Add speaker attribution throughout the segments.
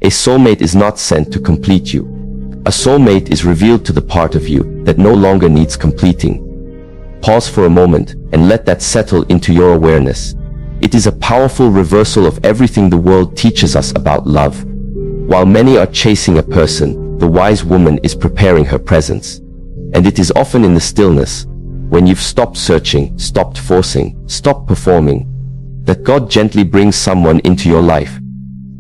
Speaker 1: A soulmate is not sent to complete you. A soulmate is revealed to the part of you that no longer needs completing. Pause for a moment and let that settle into your awareness. It is a powerful reversal of everything the world teaches us about love. While many are chasing a person, the wise woman is preparing her presence. And it is often in the stillness, when you've stopped searching, stopped forcing, stopped performing, that God gently brings someone into your life.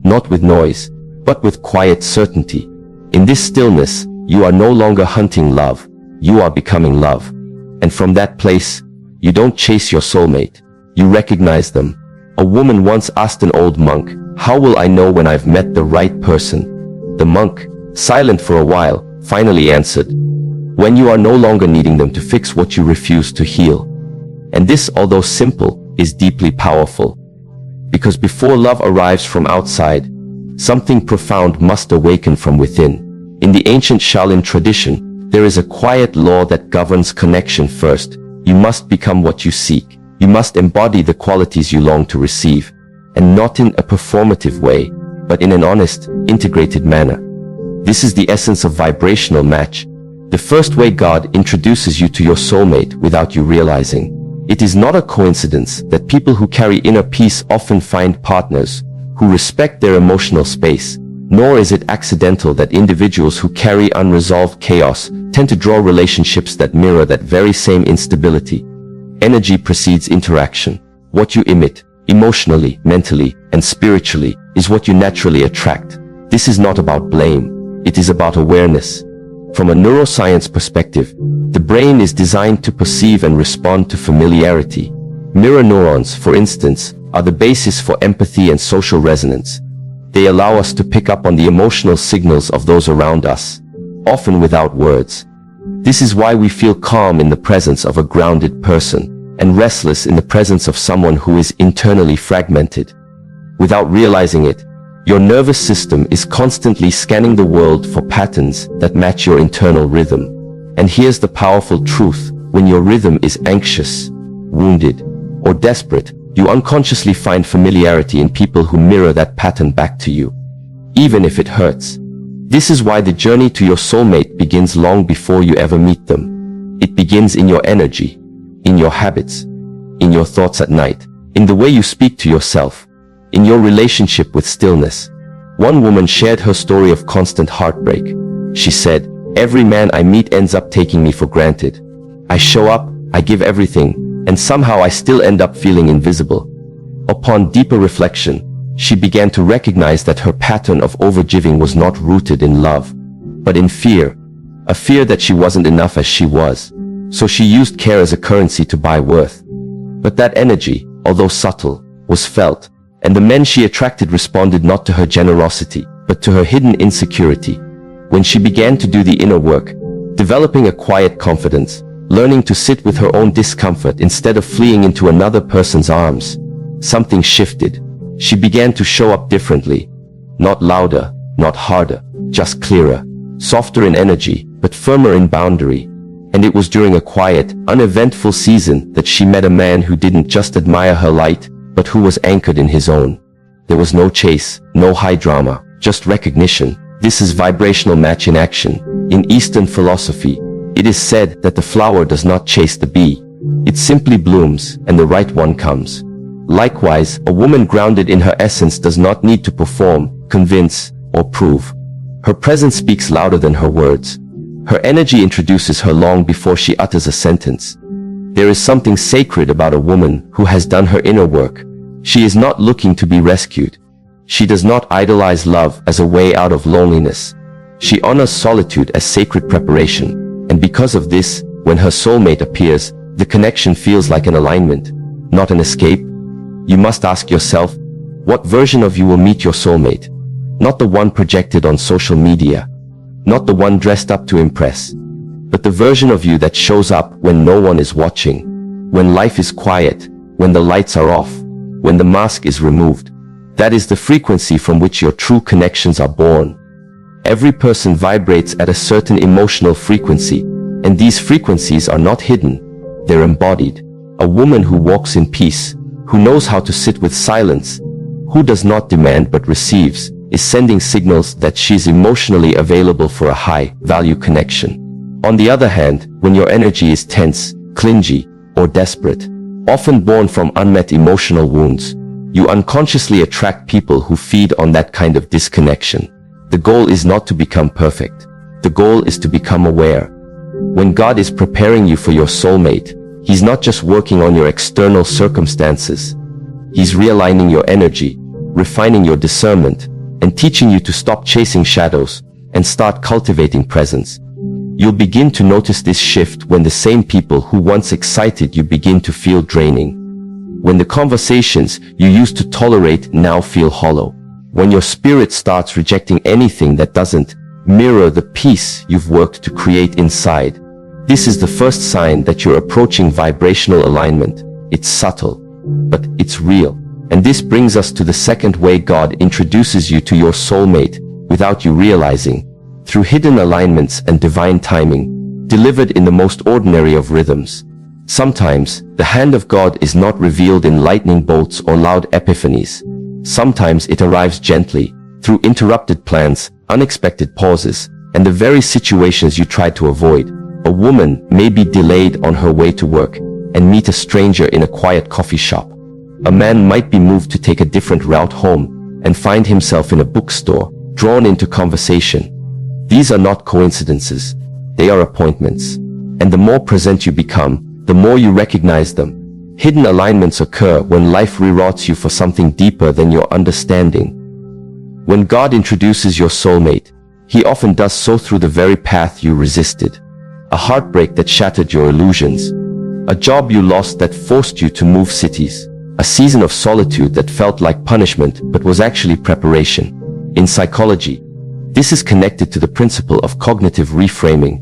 Speaker 1: Not with noise, but with quiet certainty. In this stillness, you are no longer hunting love, you are becoming love. And from that place, you don't chase your soulmate, you recognize them. A woman once asked an old monk, "How will I know when I've met the right person?" The monk, silent for a while, finally answered, "When you are no longer needing them to fix what you refuse to heal." And this, although simple, is deeply powerful. Because before love arrives from outside, something profound must awaken from within. In the ancient Shaolin tradition, there is a quiet law that governs connection first. You must become what you seek. You must embody the qualities you long to receive, and not in a performative way, but in an honest, integrated manner. This is the essence of vibrational match. The first way God introduces you to your soulmate without you realizing. It is not a coincidence that people who carry inner peace often find partners who respect their emotional space, nor is it accidental that individuals who carry unresolved chaos tend to draw relationships that mirror that very same instability. Energy precedes interaction. What you emit, emotionally, mentally, and spiritually, is what you naturally attract. This is not about blame. It is about awareness. From a neuroscience perspective, the brain is designed to perceive and respond to familiarity. Mirror neurons, for instance, are the basis for empathy and social resonance. They allow us to pick up on the emotional signals of those around us, often without words. This is why we feel calm in the presence of a grounded person, and restless in the presence of someone who is internally fragmented. Without realizing it, your nervous system is constantly scanning the world for patterns that match your internal rhythm. And here's the powerful truth: when your rhythm is anxious, wounded, or desperate, you unconsciously find familiarity in people who mirror that pattern back to you, even if it hurts. This is why the journey to your soulmate begins long before you ever meet them. It begins in your energy, in your habits, in your thoughts at night, in the way you speak to yourself, in your relationship with stillness. One woman shared her story of constant heartbreak. She said, "Every man I meet ends up taking me for granted. I show up, I give everything, and somehow I still end up feeling invisible." Upon deeper reflection, she began to recognize that her pattern of overgiving was not rooted in love, but in fear, a fear that she wasn't enough as she was. So she used care as a currency to buy worth. But that energy, although subtle, was felt, and the men she attracted responded not to her generosity, but to her hidden insecurity. When she began to do the inner work, developing a quiet confidence, learning to sit with her own discomfort instead of fleeing into another person's arms, something shifted. She began to show up differently. Not louder, not harder, just clearer, softer in energy, but firmer in boundary. And it was during a quiet, uneventful season that she met a man who didn't just admire her light, but who was anchored in his own. There was no chase, no high drama, just recognition. This is vibrational match in action. In Eastern philosophy, it is said that the flower does not chase the bee. It simply blooms, and the right one comes. Likewise, a woman grounded in her essence does not need to perform, convince, or prove. Her presence speaks louder than her words. Her energy introduces her long before she utters a sentence. There is something sacred about a woman who has done her inner work. She is not looking to be rescued. She does not idolize love as a way out of loneliness. She honors solitude as sacred preparation. And because of this, when her soulmate appears, the connection feels like an alignment, not an escape. You must ask yourself, what version of you will meet your soulmate? Not the one projected on social media, not the one dressed up to impress, but the version of you that shows up when no one is watching, when life is quiet, when the lights are off, when the mask is removed. That is the frequency from which your true connections are born. Every person vibrates at a certain emotional frequency, and these frequencies are not hidden, they're embodied. A woman who walks in peace, who knows how to sit with silence, who does not demand but receives, is sending signals that she's emotionally available for a high-value connection. On the other hand, when your energy is tense, clingy, or desperate, often born from unmet emotional wounds, you unconsciously attract people who feed on that kind of disconnection. The goal is not to become perfect. The goal is to become aware. When God is preparing you for your soulmate, He's not just working on your external circumstances. He's realigning your energy, refining your discernment, and teaching you to stop chasing shadows and start cultivating presence. You'll begin to notice this shift when the same people who once excited you begin to feel draining. When the conversations you used to tolerate now feel hollow. When your spirit starts rejecting anything that doesn't mirror the peace you've worked to create inside. This is the first sign that you're approaching vibrational alignment. It's subtle, but it's real. And this brings us to the second way God introduces you to your soulmate without you realizing, through hidden alignments and divine timing, delivered in the most ordinary of rhythms. Sometimes, the hand of God is not revealed in lightning bolts or loud epiphanies. Sometimes it arrives gently, through interrupted plans, unexpected pauses, and the very situations you tried to avoid. A woman may be delayed on her way to work and meet a stranger in a quiet coffee shop. A man might be moved to take a different route home and find himself in a bookstore, drawn into conversation. These are not coincidences. They are appointments. And the more present you become, the more you recognize them. Hidden alignments occur when life reroutes you for something deeper than your understanding. When God introduces your soulmate, He often does so through the very path you resisted. A heartbreak that shattered your illusions. A job you lost that forced you to move cities. A season of solitude that felt like punishment but was actually preparation. In psychology, this is connected to the principle of cognitive reframing.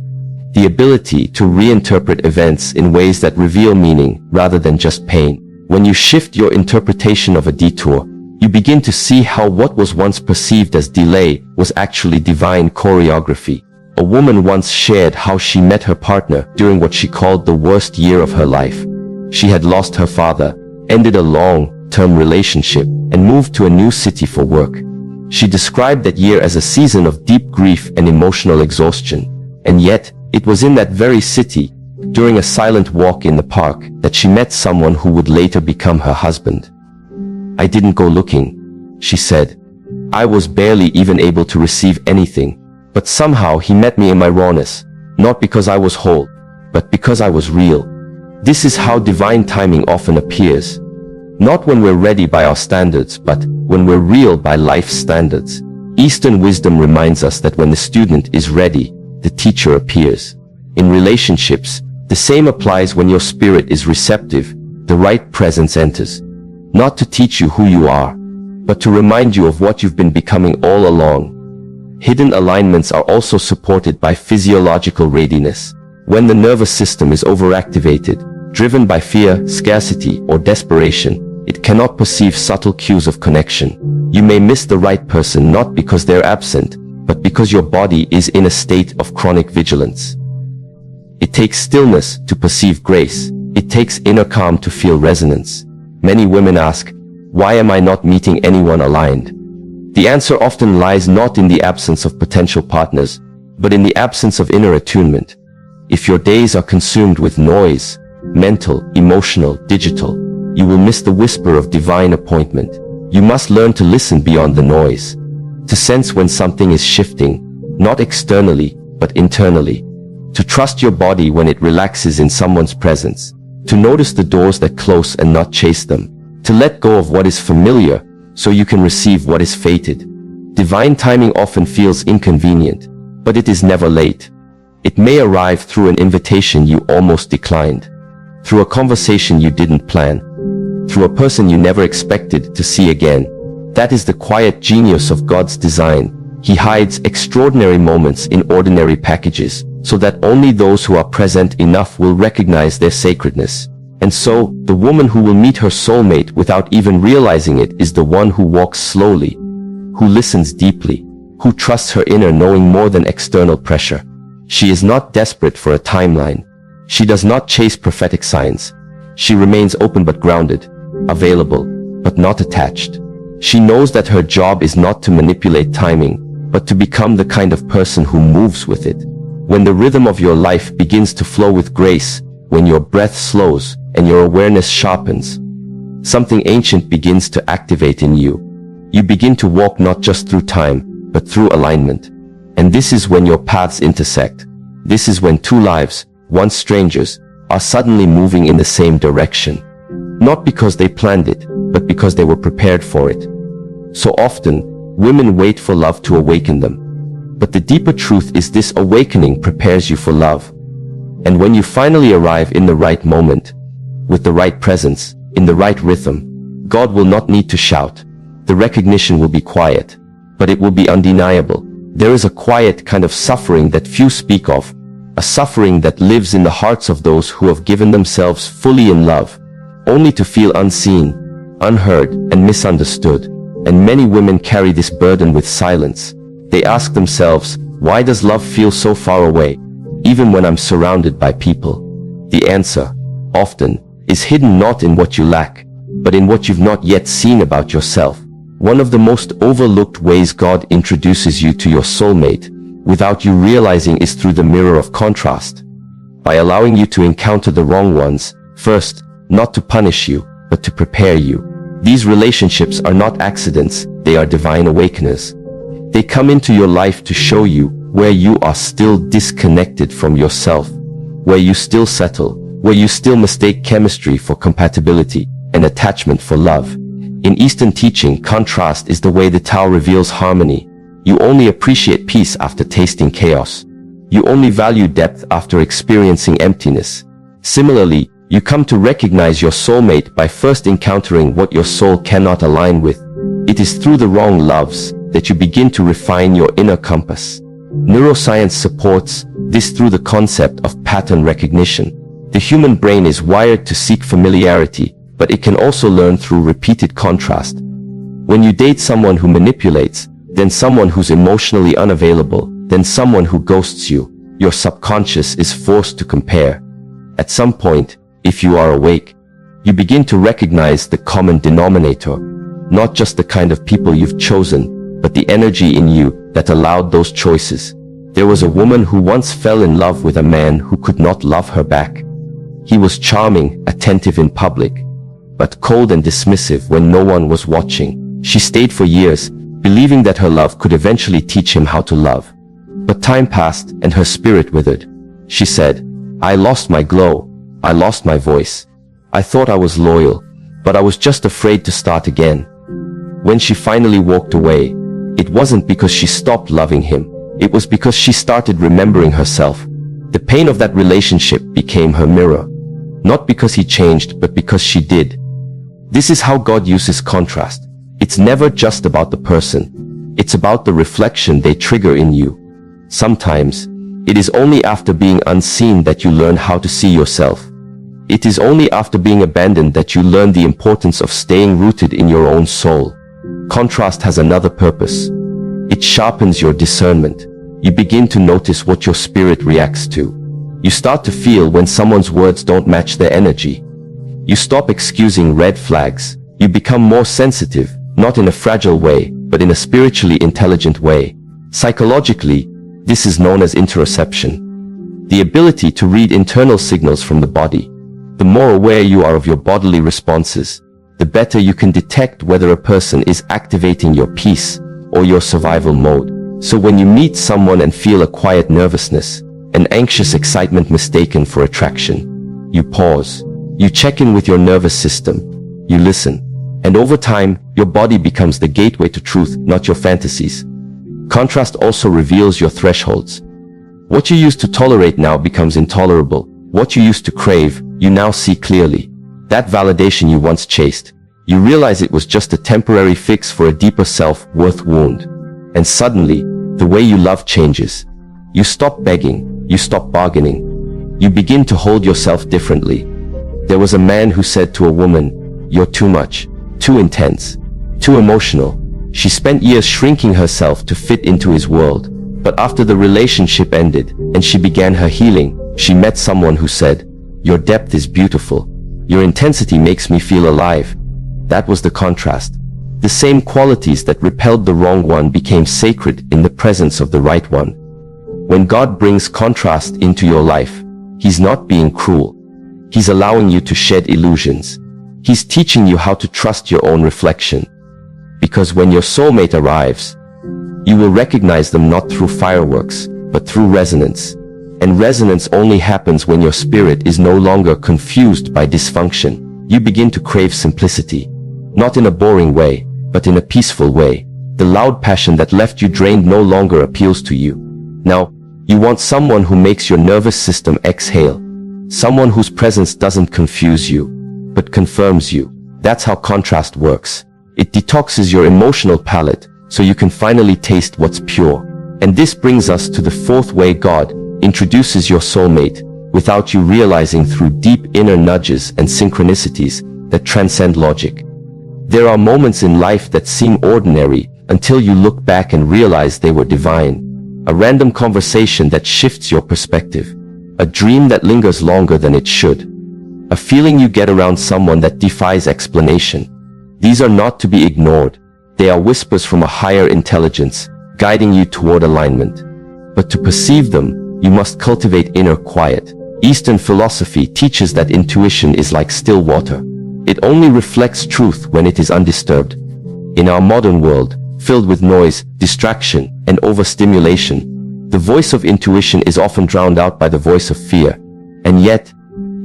Speaker 1: The ability to reinterpret events in ways that reveal meaning rather than just pain. When you shift your interpretation of a detour, you begin to see how what was once perceived as delay was actually divine choreography. A woman once shared how she met her partner during what she called the worst year of her life. She had lost her father, ended a long-term relationship, and moved to a new city for work. She described that year as a season of deep grief and emotional exhaustion. And yet, it was in that very city, during a silent walk in the park, that she met someone who would later become her husband. "I didn't go looking," she said. "I was barely even able to receive anything. But somehow he met me in my rawness, not because I was whole, but because I was real." This is how divine timing often appears. Not when we're ready by our standards, but when we're real by life's standards. Eastern wisdom reminds us that when the student is ready, the teacher appears. In relationships, the same applies when your spirit is receptive, the right presence enters. Not to teach you who you are, but to remind you of what you've been becoming all along. Hidden alignments are also supported by physiological readiness. When the nervous system is overactivated, driven by fear, scarcity, or desperation, it cannot perceive subtle cues of connection. You may miss the right person not because they're absent, but because your body is in a state of chronic vigilance. It takes stillness to perceive grace. It takes inner calm to feel resonance. Many women ask, "Why am I not meeting anyone aligned?" The answer often lies not in the absence of potential partners, but in the absence of inner attunement. If your days are consumed with noise, mental, emotional, digital, you will miss the whisper of divine appointment. You must learn to listen beyond the noise, to sense when something is shifting, not externally, but internally. To trust your body when it relaxes in someone's presence. To notice the doors that close and not chase them. To let go of what is familiar so you can receive what is fated. Divine timing often feels inconvenient, but it is never late. It may arrive through an invitation you almost declined, through a conversation you didn't plan, through a person you never expected to see again. That is the quiet genius of God's design. He hides extraordinary moments in ordinary packages, so that only those who are present enough will recognize their sacredness. And so, the woman who will meet her soulmate without even realizing it is the one who walks slowly, who listens deeply, who trusts her inner knowing more than external pressure. She is not desperate for a timeline. She does not chase prophetic signs. She remains open but grounded, available, but not attached. She knows that her job is not to manipulate timing, but to become the kind of person who moves with it. When the rhythm of your life begins to flow with grace, when your breath slows and your awareness sharpens, something ancient begins to activate in you. You begin to walk not just through time, but through alignment. And this is when your paths intersect. This is when two lives, once strangers, are suddenly moving in the same direction. Not because they planned it, but because they were prepared for it. So often, women wait for love to awaken them. But the deeper truth is this: awakening prepares you for love. And when you finally arrive in the right moment, with the right presence, in the right rhythm, God will not need to shout. The recognition will be quiet, but it will be undeniable. There is a quiet kind of suffering that few speak of, a suffering that lives in the hearts of those who have given themselves fully in love, only to feel unseen, unheard, and misunderstood. And many women carry this burden with silence. They ask themselves, why does love feel so far away, even when I'm surrounded by people? The answer, often, is hidden not in what you lack, but in what you've not yet seen about yourself. One of the most overlooked ways God introduces you to your soulmate, without you realizing, is through the mirror of contrast. By allowing you to encounter the wrong ones, first, not to punish you, but to prepare you. These relationships are not accidents, they are divine awakeners. They come into your life to show you where you are still disconnected from yourself, where you still settle, where you still mistake chemistry for compatibility and attachment for love. In Eastern teaching, contrast is the way the Tao reveals harmony. You only appreciate peace after tasting chaos. You only value depth after experiencing emptiness. Similarly, you come to recognize your soulmate by first encountering what your soul cannot align with. It is through the wrong loves that you begin to refine your inner compass. Neuroscience supports this through the concept of pattern recognition. The human brain is wired to seek familiarity, but it can also learn through repeated contrast. When you date someone who manipulates, then someone who's emotionally unavailable, then someone who ghosts you, your subconscious is forced to compare. At some point, if you are awake, you begin to recognize the common denominator, not just the kind of people you've chosen, but the energy in you that allowed those choices. There was a woman who once fell in love with a man who could not love her back. He was charming, attentive in public, but cold and dismissive when no one was watching. She stayed for years, believing that her love could eventually teach him how to love. But time passed and her spirit withered. She said, "I lost my glow. I lost my voice. I thought I was loyal, but I was just afraid to start again." When she finally walked away, it wasn't because she stopped loving him. It was because she started remembering herself. The pain of that relationship became her mirror. Not because he changed, but because she did. This is how God uses contrast. It's never just about the person. It's about the reflection they trigger in you. Sometimes, it is only after being unseen that you learn how to see yourself. It is only after being abandoned that you learn the importance of staying rooted in your own soul. Contrast has another purpose. It sharpens your discernment. You begin to notice what your spirit reacts to. You start to feel when someone's words don't match their energy. You stop excusing red flags. You become more sensitive, not in a fragile way, but in a spiritually intelligent way. Psychologically, this is known as interoception. The ability to read internal signals from the body. The more aware you are of your bodily responses, the better you can detect whether a person is activating your peace or your survival mode. So when you meet someone and feel a quiet nervousness, an anxious excitement mistaken for attraction, you pause. You check in with your nervous system. You listen. And over time, your body becomes the gateway to truth, not your fantasies. Contrast also reveals your thresholds. What you used to tolerate now becomes intolerable. What you used to crave, you now see clearly. That validation you once chased, you realize it was just a temporary fix for a deeper self-worth wound. And suddenly, the way you love changes. You stop begging, you stop bargaining. You begin to hold yourself differently. There was a man who said to a woman, "You're too much, too intense, too emotional." She spent years shrinking herself to fit into his world. But after the relationship ended and she began her healing, she met someone who said, "Your depth is beautiful. Your intensity makes me feel alive." That was the contrast. The same qualities that repelled the wrong one became sacred in the presence of the right one. When God brings contrast into your life, He's not being cruel. He's allowing you to shed illusions. He's teaching you how to trust your own reflection. Because when your soulmate arrives, you will recognize them not through fireworks, but through resonance. And resonance only happens when your spirit is no longer confused by dysfunction. You begin to crave simplicity. Not in a boring way, but in a peaceful way. The loud passion that left you drained no longer appeals to you. Now, you want someone who makes your nervous system exhale. Someone whose presence doesn't confuse you, but confirms you. That's how contrast works. It detoxes your emotional palate, so you can finally taste what's pure. And this brings us to the fourth way God introduces your soulmate, without you realizing, through deep inner nudges and synchronicities that transcend logic. There are moments in life that seem ordinary until you look back and realize they were divine. A random conversation that shifts your perspective. A dream that lingers longer than it should. A feeling you get around someone that defies explanation. These are not to be ignored. They are whispers from a higher intelligence, guiding you toward alignment. But to perceive them, you must cultivate inner quiet. Eastern philosophy teaches that intuition is like still water. It only reflects truth when it is undisturbed. In our modern world, filled with noise, distraction, and overstimulation, the voice of intuition is often drowned out by the voice of fear. And yet,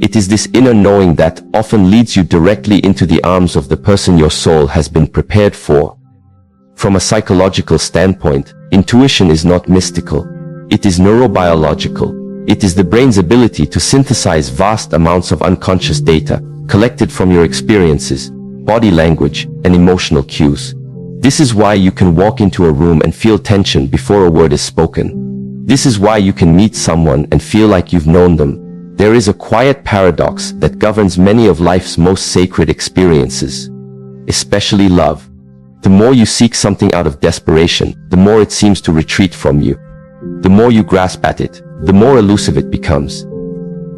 Speaker 1: it is this inner knowing that often leads you directly into the arms of the person your soul has been prepared for. From a psychological standpoint, intuition is not mystical. It is neurobiological. It is the brain's ability to synthesize vast amounts of unconscious data collected from your experiences, body language, and emotional cues. This is why you can walk into a room and feel tension before a word is spoken. This is why you can meet someone and feel like you've known them. There is a quiet paradox that governs many of life's most sacred experiences, especially love. The more you seek something out of desperation, the more it seems to retreat from you. The more you grasp at it, the more elusive it becomes.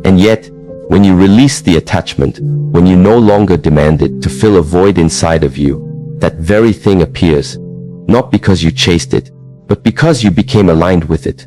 Speaker 1: And yet, when you release the attachment, when you no longer demand it to fill a void inside of you, that very thing appears, not because you chased it, but because you became aligned with it.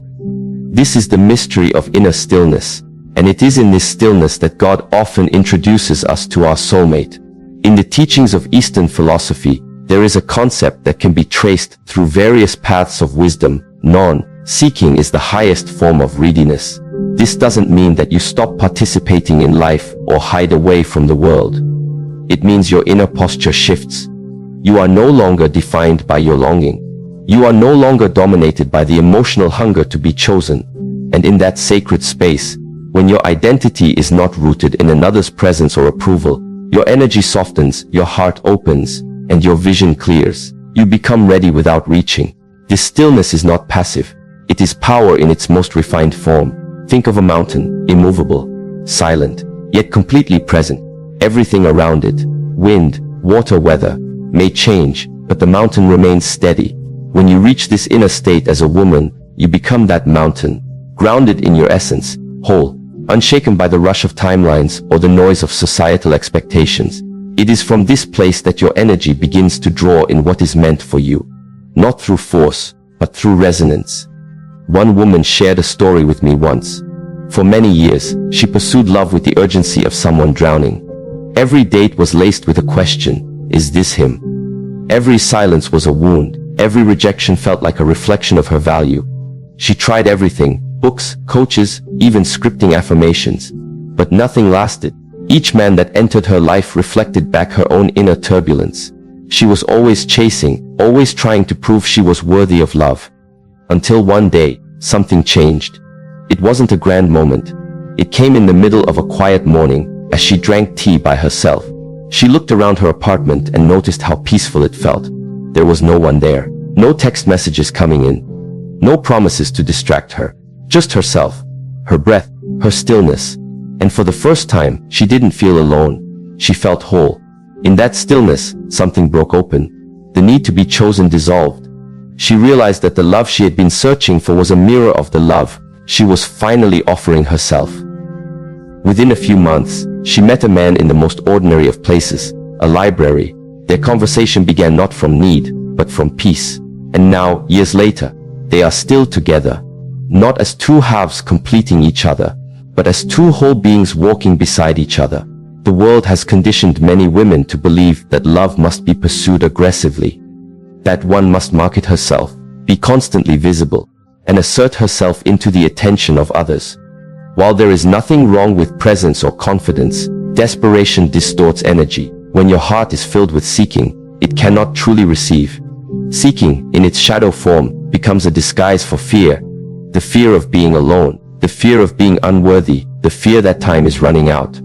Speaker 1: This is the mystery of inner stillness, and it is in this stillness that God often introduces us to our soulmate. In the teachings of Eastern philosophy, there is a concept that can be traced through various paths of wisdom. Non-seeking is the highest form of readiness. This doesn't mean that you stop participating in life or hide away from the world. It means your inner posture shifts. You are no longer defined by your longing. You are no longer dominated by the emotional hunger to be chosen. And in that sacred space, when your identity is not rooted in another's presence or approval, your energy softens, your heart opens, and your vision clears. You become ready without reaching. This stillness is not passive. It is power in its most refined form. Think of a mountain, immovable, silent, yet completely present. Everything around it, wind, water, weather, may change, but the mountain remains steady. When you reach this inner state as a woman, you become that mountain, grounded in your essence, whole, unshaken by the rush of timelines or the noise of societal expectations. It is from this place that your energy begins to draw in what is meant for you, not through force, but through resonance. One woman shared a story with me once. For many years, she pursued love with the urgency of someone drowning. Every date was laced with a question. Is this him? Every silence was a wound. Every rejection felt like a reflection of her value. She tried everything, books, coaches, even scripting affirmations. But nothing lasted. Each man that entered her life reflected back her own inner turbulence. She was always chasing, always trying to prove she was worthy of love. Until one day, something changed. It wasn't a grand moment. It came in the middle of a quiet morning, as she drank tea by herself. She looked around her apartment and noticed how peaceful it felt. There was no one there. No text messages coming in. No promises to distract her. Just herself. Her breath. Her stillness. And for the first time, she didn't feel alone. She felt whole. In that stillness, something broke open. The need to be chosen dissolved. She realized that the love she had been searching for was a mirror of the love she was finally offering herself. Within a few months, she met a man in the most ordinary of places, a library. Their conversation began not from need, but from peace. And now, years later, they are still together, not as two halves completing each other, but as two whole beings walking beside each other. The world has conditioned many women to believe that love must be pursued aggressively, that one must market herself, be constantly visible, and assert herself into the attention of others. While there is nothing wrong with presence or confidence, desperation distorts energy. When your heart is filled with seeking, it cannot truly receive. Seeking, in its shadow form, becomes a disguise for fear. The fear of being alone, the fear of being unworthy, the fear that time is running out.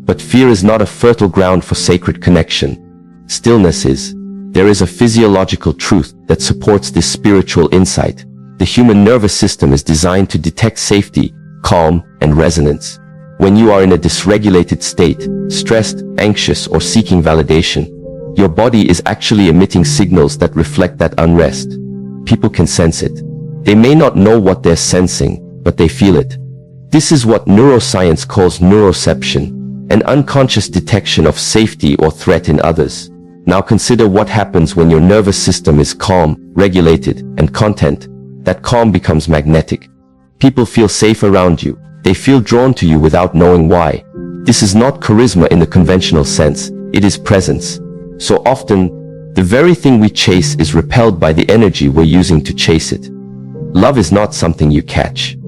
Speaker 1: But fear is not a fertile ground for sacred connection. Stillness is. There is a physiological truth that supports this spiritual insight. The human nervous system is designed to detect safety, calm, and resonance. When you are in a dysregulated state, stressed, anxious, or seeking validation, your body is actually emitting signals that reflect that unrest. People can sense it. They may not know what they're sensing, but they feel it. This is what neuroscience calls neuroception, an unconscious detection of safety or threat in others. Now consider what happens when your nervous system is calm, regulated, and content. That calm becomes magnetic. People feel safe around you. They feel drawn to you without knowing why. This is not charisma in the conventional sense. It is presence. So often, the very thing we chase is repelled by the energy we're using to chase it. Love is not something you catch.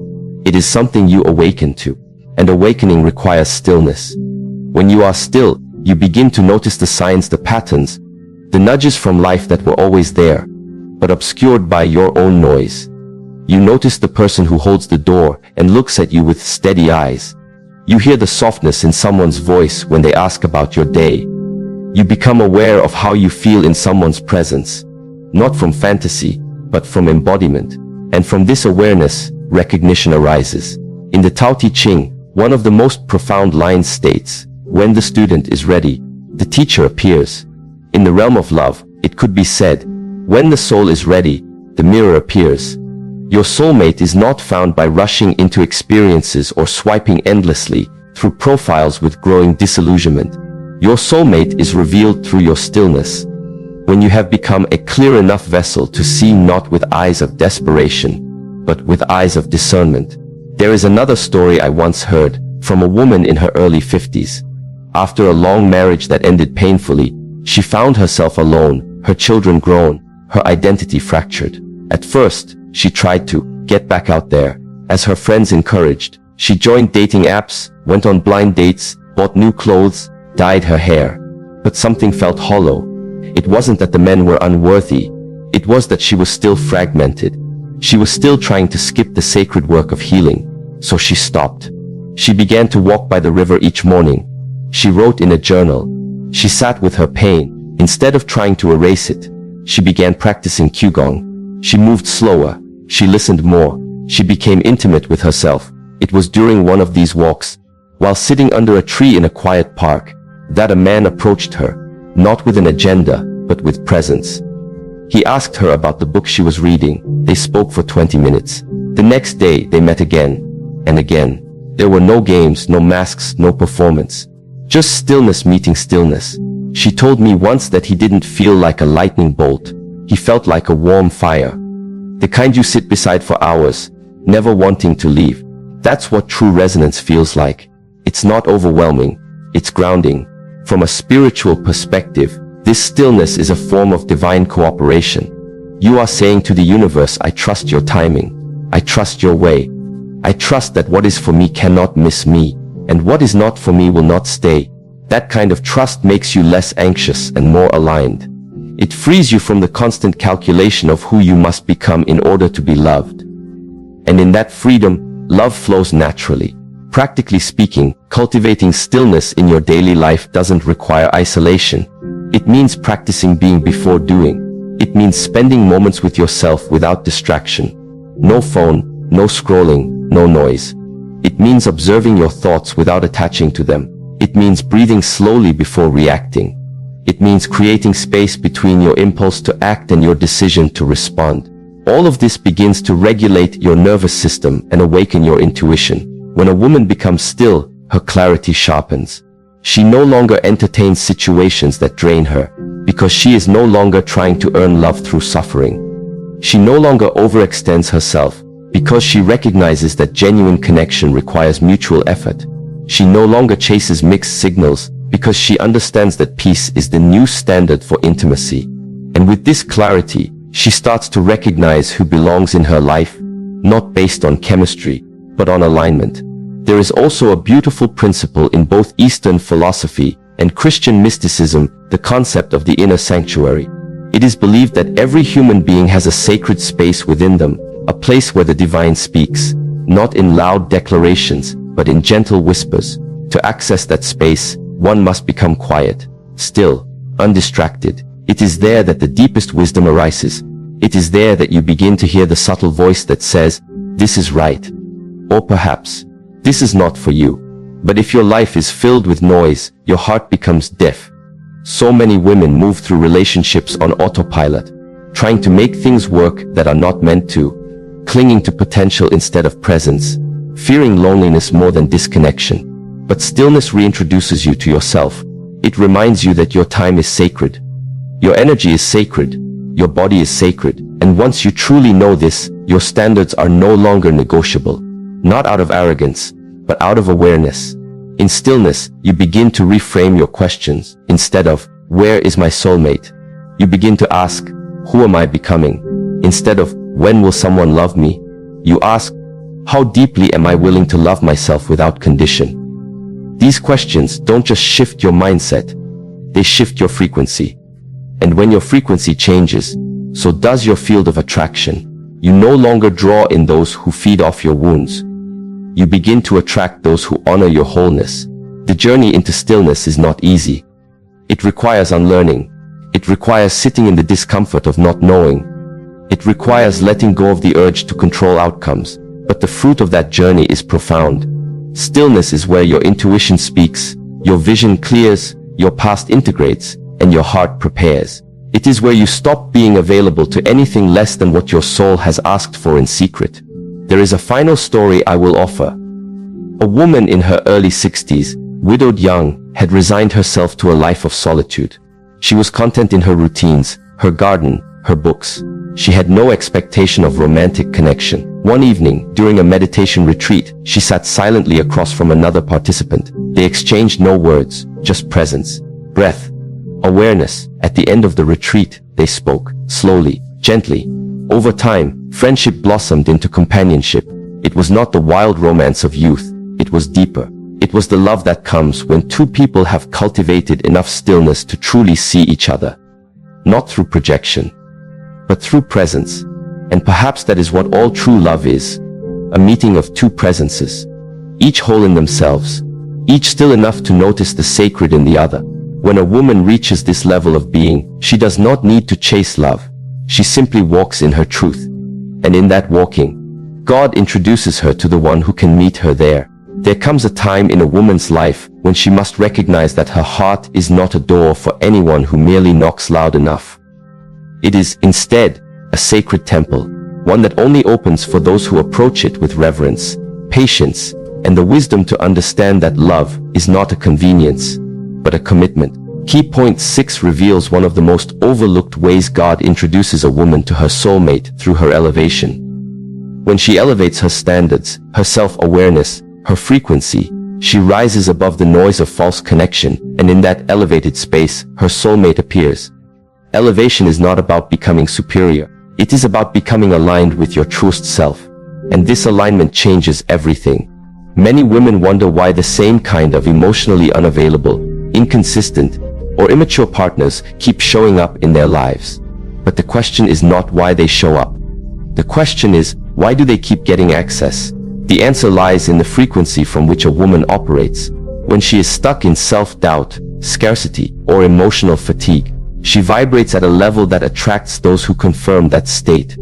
Speaker 1: It is something you awaken to. And awakening requires stillness. When you are still, you begin to notice the signs, the patterns, the nudges from life that were always there, but obscured by your own noise. You notice the person who holds the door and looks at you with steady eyes. You hear the softness in someone's voice when they ask about your day. You become aware of how you feel in someone's presence, not from fantasy, but from embodiment. And from this awareness, recognition arises. In the Tao Te Ching, one of the most profound lines states, "When the student is ready, the teacher appears." In the realm of love, it could be said, when the soul is ready, the mirror appears. Your soulmate is not found by rushing into experiences or swiping endlessly through profiles with growing disillusionment. Your soulmate is revealed through your stillness. When you have become a clear enough vessel to see not with eyes of desperation, but with eyes of discernment. There is another story I once heard from a woman in her early 50s. After a long marriage that ended painfully, she found herself alone, her children grown, her identity fractured. At first, she tried to get back out there. As her friends encouraged, she joined dating apps, went on blind dates, bought new clothes, dyed her hair. But something felt hollow. It wasn't that the men were unworthy. It was that she was still fragmented. She was still trying to skip the sacred work of healing. So she stopped. She began to walk by the river each morning. She wrote in a journal. She sat with her pain. Instead of trying to erase it, she began practicing Qigong. She moved slower. She listened more. She became intimate with herself. It was during one of these walks, while sitting under a tree in a quiet park, that a man approached her, not with an agenda, but with presence. He asked her about the book she was reading. They spoke for 20 minutes. The next day, they met again and again. There were no games, no masks, no performance. Just stillness meeting stillness. She told me once that he didn't feel like a lightning bolt. He felt like a warm fire. The kind you sit beside for hours, never wanting to leave. That's what true resonance feels like. It's not overwhelming. It's grounding. From a spiritual perspective, this stillness is a form of divine cooperation. You are saying to the universe, I trust your timing. I trust your way. I trust that what is for me cannot miss me, and what is not for me will not stay. That kind of trust makes you less anxious and more aligned. It frees you from the constant calculation of who you must become in order to be loved. And in that freedom, love flows naturally. Practically speaking, cultivating stillness in your daily life doesn't require isolation. It means practicing being before doing. It means spending moments with yourself without distraction. No phone, no scrolling, no noise. It means observing your thoughts without attaching to them. It means breathing slowly before reacting. It means creating space between your impulse to act and your decision to respond. All of this begins to regulate your nervous system and awaken your intuition. When a woman becomes still, her clarity sharpens. She no longer entertains situations that drain her. because she is no longer trying to earn love through suffering. She no longer overextends herself, because she recognizes that genuine connection requires mutual effort. She no longer chases mixed signals, because she understands that peace is the new standard for intimacy. And with this clarity, she starts to recognize who belongs in her life, not based on chemistry, but on alignment. There is also a beautiful principle in both Eastern philosophy and Christian mysticism, the concept of the inner sanctuary. It is believed that every human being has a sacred space within them, a place where the divine speaks, not in loud declarations, but in gentle whispers. To access that space, one must become quiet, still, undistracted. It is there that the deepest wisdom arises. It is there that you begin to hear the subtle voice that says, "This is right." Or perhaps, "This is not for you." But if your life is filled with noise, your heart becomes deaf. So many women move through relationships on autopilot, trying to make things work that are not meant to, clinging to potential instead of presence, fearing loneliness more than disconnection. But stillness reintroduces you to yourself. It reminds you that your time is sacred. Your energy is sacred. Your body is sacred. And once you truly know this, your standards are no longer negotiable. Not out of arrogance, but out of awareness. In stillness, you begin to reframe your questions. Instead of, "Where is my soulmate?" you begin to ask, "Who am I becoming?" Instead of, "When will someone love me?" you ask, "How deeply am I willing to love myself without condition?" These questions don't just shift your mindset, they shift your frequency. And when your frequency changes, so does your field of attraction. You no longer draw in those who feed off your wounds. You begin to attract those who honor your wholeness. The journey into stillness is not easy. It requires unlearning. It requires sitting in the discomfort of not knowing. It requires letting go of the urge to control outcomes. But the fruit of that journey is profound. Stillness is where your intuition speaks, your vision clears, your past integrates, and your heart prepares. It is where you stop being available to anything less than what your soul has asked for in secret. There is a final story I will offer. A woman in her early 60s, widowed young, had resigned herself to a life of solitude. She was content in her routines, her garden, her books. She had no expectation of romantic connection. One evening, during a meditation retreat, she sat silently across from another participant. They exchanged no words, just presence, breath, awareness. At the end of the retreat, they spoke, slowly, gently. Over time, friendship blossomed into companionship. It was not the wild romance of youth, it was deeper. It was the love that comes when two people have cultivated enough stillness to truly see each other. Not through projection, but through presence. And perhaps that is what all true love is. A meeting of two presences, each whole in themselves, each still enough to notice the sacred in the other. When a woman reaches this level of being, she does not need to chase love. She simply walks in her truth. And in that walking, God introduces her to the one who can meet her there. There comes a time in a woman's life when she must recognize that her heart is not a door for anyone who merely knocks loud enough. It is, instead, a sacred temple, one that only opens for those who approach it with reverence, patience, and the wisdom to understand that love is not a convenience, but a commitment. Key point 6 reveals one of the most overlooked ways God introduces a woman to her soulmate through her elevation. When she elevates her standards, her self-awareness, her frequency, she rises above the noise of false connection, and in that elevated space, her soulmate appears. Elevation is not about becoming superior. It is about becoming aligned with your truest self. And this alignment changes everything. Many women wonder why the same kind of emotionally unavailable, inconsistent, or immature partners keep showing up in their lives. But the question is not why they show up. The question is, why do they keep getting access? The answer lies in the frequency from which a woman operates. When she is stuck in self-doubt, scarcity, or emotional fatigue, she vibrates at a level that attracts those who confirm that state.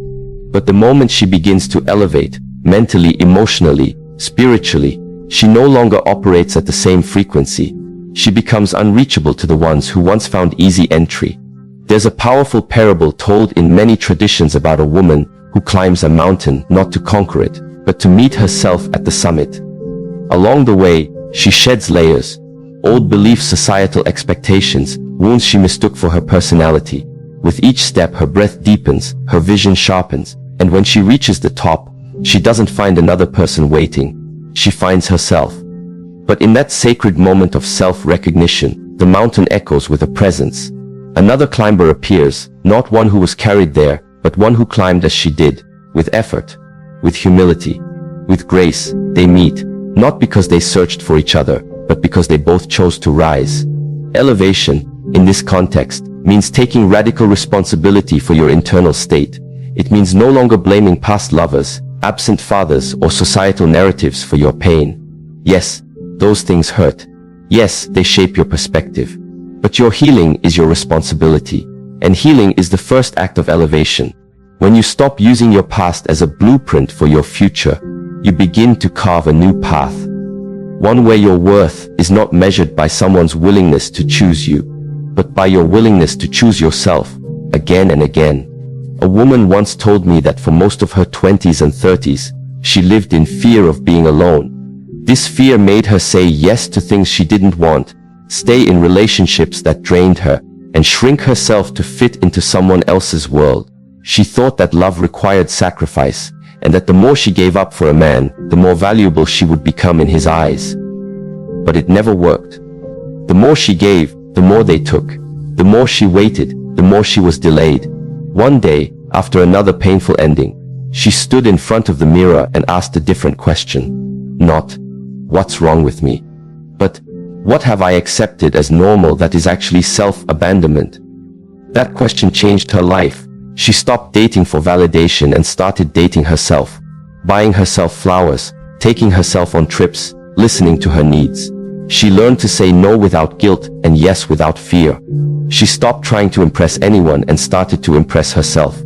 Speaker 1: But the moment she begins to elevate, mentally, emotionally, spiritually, she no longer operates at the same frequency. She becomes unreachable to the ones who once found easy entry. There's a powerful parable told in many traditions about a woman who climbs a mountain not to conquer it, but to meet herself at the summit. Along the way, she sheds layers, old beliefs, societal expectations, wounds she mistook for her personality. With each step, her breath deepens, her vision sharpens, and when she reaches the top, she doesn't find another person waiting. She finds herself. But in that sacred moment of self-recognition, the mountain echoes with a presence. Another climber appears, not one who was carried there, but one who climbed as she did, with effort, with humility, with grace. They meet, not because they searched for each other, but because they both chose to rise. Elevation, in this context, means taking radical responsibility for your internal state. It means no longer blaming past lovers, absent fathers, or societal narratives for your pain. Yes, those things hurt. Yes, they shape your perspective. But your healing is your responsibility. And healing is the first act of elevation. When you stop using your past as a blueprint for your future, you begin to carve a new path. One where your worth is not measured by someone's willingness to choose you, but by your willingness to choose yourself, again and again. A woman once told me that for most of her 20s and 30s, she lived in fear of being alone. This fear made her say yes to things she didn't want, stay in relationships that drained her, and shrink herself to fit into someone else's world. She thought that love required sacrifice, and that the more she gave up for a man, the more valuable she would become in his eyes. But it never worked. The more she gave, the more they took. The more she waited, the more she was delayed. One day, after another painful ending, she stood in front of the mirror and asked a different question. Not, what's wrong with me? But, what have I accepted as normal that is actually self-abandonment? That question changed her life. She stopped dating for validation and started dating herself, buying herself flowers, taking herself on trips, listening to her needs. She learned to say no without guilt and yes without fear. She stopped trying to impress anyone and started to impress herself.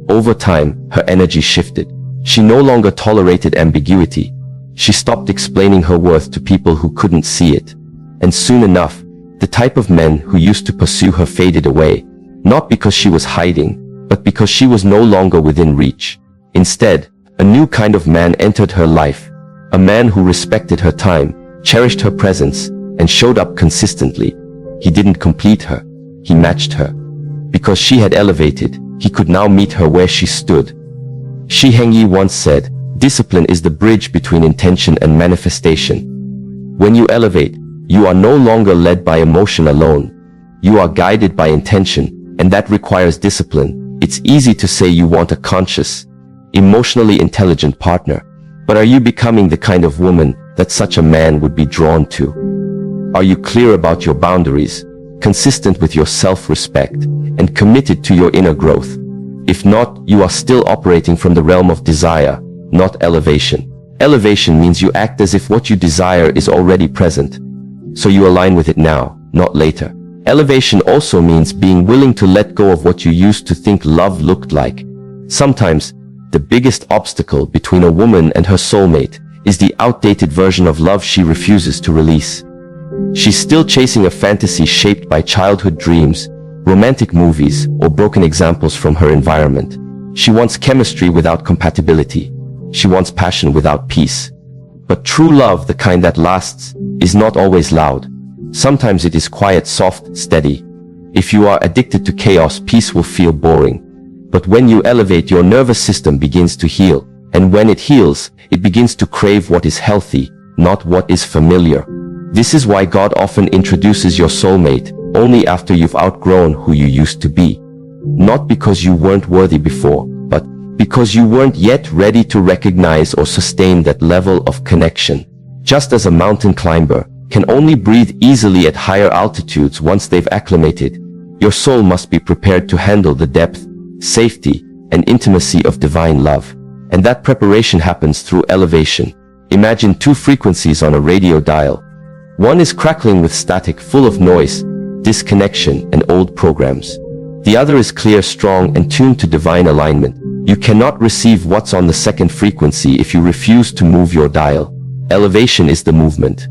Speaker 1: Over time, her energy shifted. She no longer tolerated ambiguity. She stopped explaining her worth to people who couldn't see it. And soon enough, the type of men who used to pursue her faded away, not because she was hiding, but because she was no longer within reach. Instead, a new kind of man entered her life. A man who respected her time, cherished her presence, and showed up consistently. He didn't complete her. He matched her. Because she had elevated, he could now meet her where she stood. Shi Heng Yi once said, "Discipline is the bridge between intention and manifestation." When you elevate, you are no longer led by emotion alone. You are guided by intention, and that requires discipline. It's easy to say you want a conscious, emotionally intelligent partner, but are you becoming the kind of woman that such a man would be drawn to? Are you clear about your boundaries, consistent with your self-respect, and committed to your inner growth? If not, you are still operating from the realm of desire, not elevation. Elevation means you act as if what you desire is already present, so you align with it now, not later. Elevation also means being willing to let go of what you used to think love looked like. Sometimes, the biggest obstacle between a woman and her soulmate is the outdated version of love she refuses to release. She's still chasing a fantasy shaped by childhood dreams, romantic movies, or broken examples from her environment. She wants chemistry without compatibility. She wants passion without peace. But true love, the kind that lasts, is not always loud. Sometimes it is quiet, soft, steady. If you are addicted to chaos, peace will feel boring. But when you elevate, your nervous system begins to heal. And when it heals, it begins to crave what is healthy, not what is familiar. This is why God often introduces your soulmate only after you've outgrown who you used to be. Not because you weren't worthy before, but because you weren't yet ready to recognize or sustain that level of connection. Just as a mountain climber can only breathe easily at higher altitudes once they've acclimated, your soul must be prepared to handle the depth, safety, and intimacy of divine love. And that preparation happens through elevation. Imagine two frequencies on a radio dial. One is crackling with static, full of noise, disconnection, and old programs. The other is clear, strong, and tuned to divine alignment. You cannot receive what's on the second frequency if you refuse to move your dial. Elevation is the movement.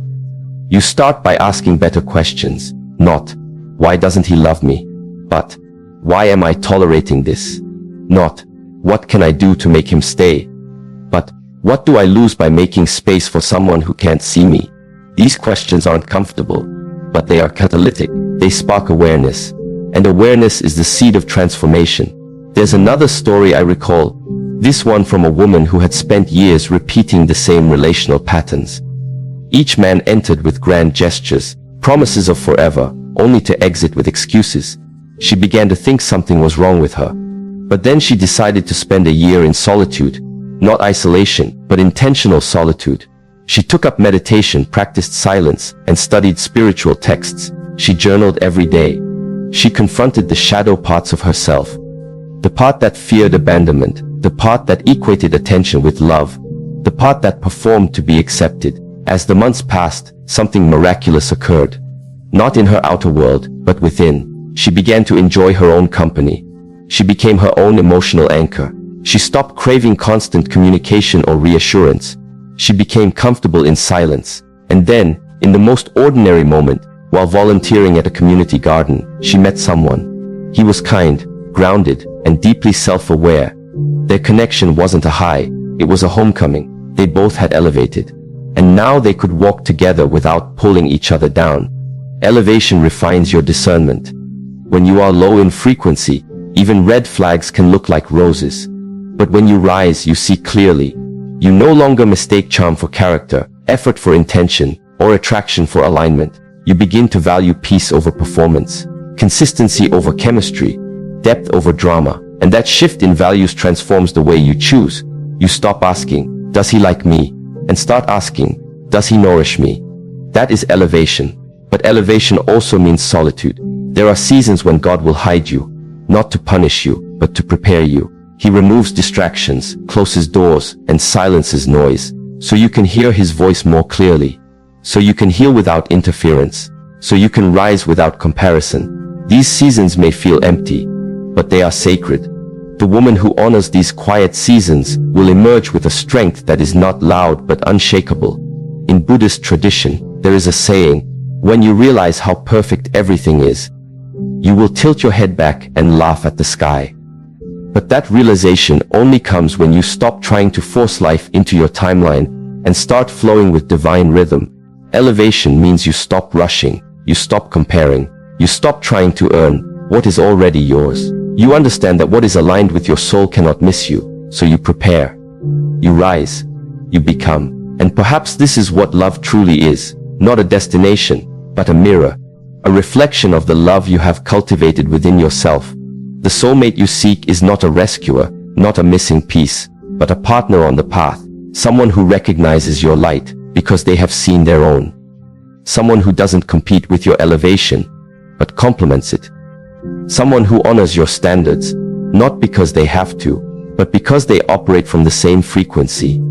Speaker 1: You start by asking better questions. Not, why doesn't he love me? But, why am I tolerating this? Not, what can I do to make him stay? But, what do I lose by making space for someone who can't see me? These questions aren't comfortable, but they are catalytic. They spark awareness. And awareness is the seed of transformation. There's another story I recall, this one from a woman who had spent years repeating the same relational patterns. Each man entered with grand gestures, promises of forever, only to exit with excuses. She began to think something was wrong with her. But then she decided to spend a year in solitude, not isolation, but intentional solitude. She took up meditation, practiced silence, and studied spiritual texts. She journaled every day. She confronted the shadow parts of herself. The part that feared abandonment, the part that equated attention with love, the part that performed to be accepted. As the months passed, something miraculous occurred. Not in her outer world, but within. She began to enjoy her own company. She became her own emotional anchor. She stopped craving constant communication or reassurance. She became comfortable in silence. And then, in the most ordinary moment, while volunteering at a community garden, she met someone. He was kind, grounded, and deeply self-aware. Their connection wasn't a high, it was a homecoming. They both had elevated. And now they could walk together without pulling each other down. Elevation refines your discernment. When you are low in frequency, even red flags can look like roses. But when you rise, you see clearly. You no longer mistake charm for character, effort for intention, or attraction for alignment. You begin to value peace over performance, consistency over chemistry, depth over drama. And that shift in values transforms the way you choose. You stop asking, does he like me? And start asking, does he nourish me? That is elevation. But elevation also means solitude. There are seasons when God will hide you, not to punish you, but to prepare you. He removes distractions, closes doors, and silences noise, so you can hear his voice more clearly, so you can heal without interference, so you can rise without comparison. These seasons may feel empty, but they are sacred. The woman who honors these quiet seasons will emerge with a strength that is not loud but unshakable. In Buddhist tradition, there is a saying, when you realize how perfect everything is, you will tilt your head back and laugh at the sky. But that realization only comes when you stop trying to force life into your timeline and start flowing with divine rhythm. Elevation means you stop rushing, you stop comparing, you stop trying to earn what is already yours. You understand that what is aligned with your soul cannot miss you, so you prepare. You rise, you become. And perhaps this is what love truly is, not a destination, but a mirror, a reflection of the love you have cultivated within yourself. The soulmate you seek is not a rescuer, not a missing piece, but a partner on the path, someone who recognizes your light because they have seen their own. Someone who doesn't compete with your elevation, but complements it. Someone who honors your standards, not because they have to, but because they operate from the same frequency.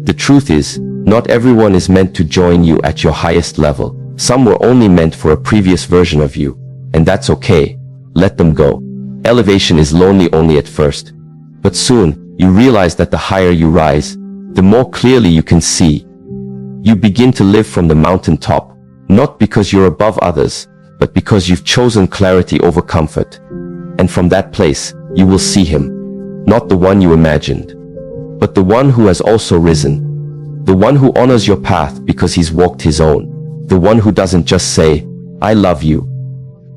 Speaker 1: The truth is, not everyone is meant to join you at your highest level. Some were only meant for a previous version of you, and that's okay. Let them go. Elevation is lonely only at first, but soon, you realize that the higher you rise, the more clearly you can see. You begin to live from the mountaintop, not because you're above others, but because you've chosen clarity over comfort. And from that place, you will see him, not the one you imagined, but the one who has also risen, the one who honors your path because he's walked his own, the one who doesn't just say, I love you,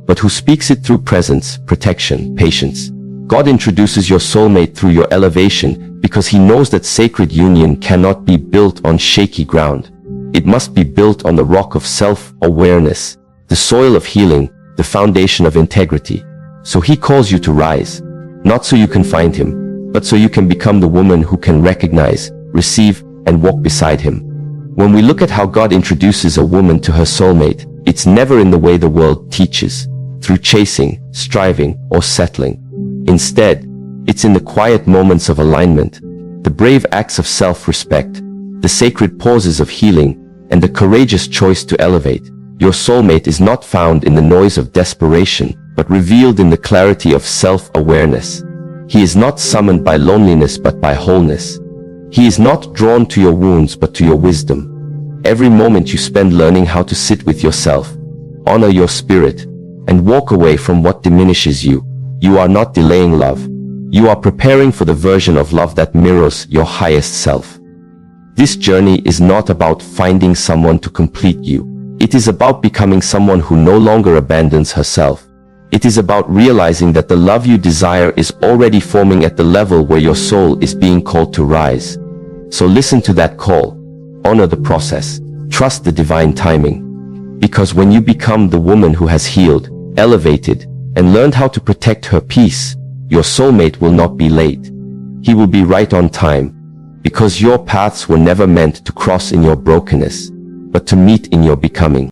Speaker 1: but who speaks it through presence, protection, patience. God introduces your soulmate through your elevation because he knows that sacred union cannot be built on shaky ground. It must be built on the rock of self-awareness, the soil of healing, the foundation of integrity. So he calls you to rise, not so you can find him, but so you can become the woman who can recognize, receive, and walk beside him. When we look at how God introduces a woman to her soulmate, it's never in the way the world teaches, through chasing, striving, or settling. Instead, it's in the quiet moments of alignment, the brave acts of self-respect, the sacred pauses of healing, and the courageous choice to elevate. Your soulmate is not found in the noise of desperation, but revealed in the clarity of self-awareness. He is not summoned by loneliness but by wholeness. He is not drawn to your wounds but to your wisdom. Every moment you spend learning how to sit with yourself, honor your spirit, and walk away from what diminishes you, you are not delaying love. You are preparing for the version of love that mirrors your highest self. This journey is not about finding someone to complete you. It is about becoming someone who no longer abandons herself. It is about realizing that the love you desire is already forming at the level where your soul is being called to rise. So listen to that call. Honor the process. Trust the divine timing. Because when you become the woman who has healed, elevated, and learned how to protect her peace, your soulmate will not be late. He will be right on time. Because your paths were never meant to cross in your brokenness, but to meet in your becoming.